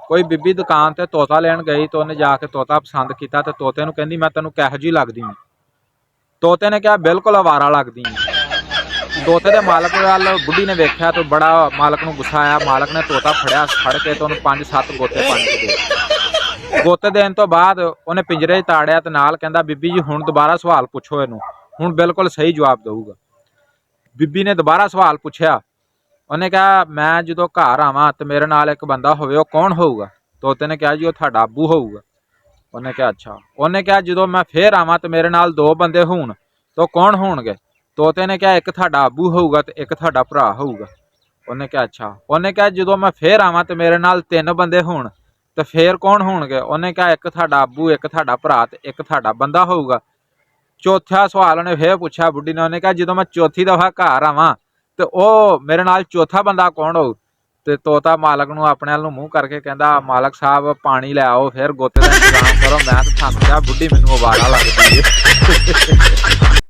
कोई बीबी दुकान ते तोता लैन गई तो उन्हें जाके तोता पसंद किया तो तोते नूं कहंदी मैं तैनूं किहो जी लगदी हूं। तोते ने कहा बिल्कुल आवारा लगदी हूं। तोते के मालक वाल बुढ़ी ने वेख्या तो बड़ा मालक नूं गुस्सा आया। मालक ने तोता फड़ के तो उन्हें 5-7 गोते पानी के दे। गोते देने तो बाद उन्हें पिंजरे ताड़िया ते नाल कहंदा बीबी जी हुण दोबारा सवाल पुछो इनू, हुण बिल्कुल सही जवाब दूगा। बीबी ने दोबारा सवाल पूछया। उन्हें कहा मैं जो घर आवां तो मेरे नाल एक बंदा होवे वो कौन होऊगा? तोते ने कहा जी वो तुहाडा अब्बू होऊगा। उन्हें कहा अच्छा। उन्हें कहा जो मैं फिर आवां तो मेरे नाल 2 बंदे होण तो कौन होणगे? तोते ने कहा एक तुहाडा अब्बू होऊगा तो एक तुहाडा भरा होऊगा। उन्हें कहा अच्छा। उन्हें कहा जो मैं फिर आवां तो मेरे नाल 3 बंदे होण तो फिर कौन होणगे? उन्हें कहा एक तुहाडा अब्बू, एक तुहाडा भरा ते एक तुहाडा बंदा होऊगा। चौथा सवाल उन्हें फिर पूछा बुढ़ी ने। उन्हें कहा जो मैं चौथी दफा घर आवां तो ओ मेरे नाल चौथा बंदा कौन होऊ? ते तोता मालक नूं अपने अल नूं मूँह करके कहंदा मालक साहब पानी ले आओ, फिर गोते दा इंतजाम करो, मैं तो थक गया, बुढ़ी मैनूं आवारा लगदी है।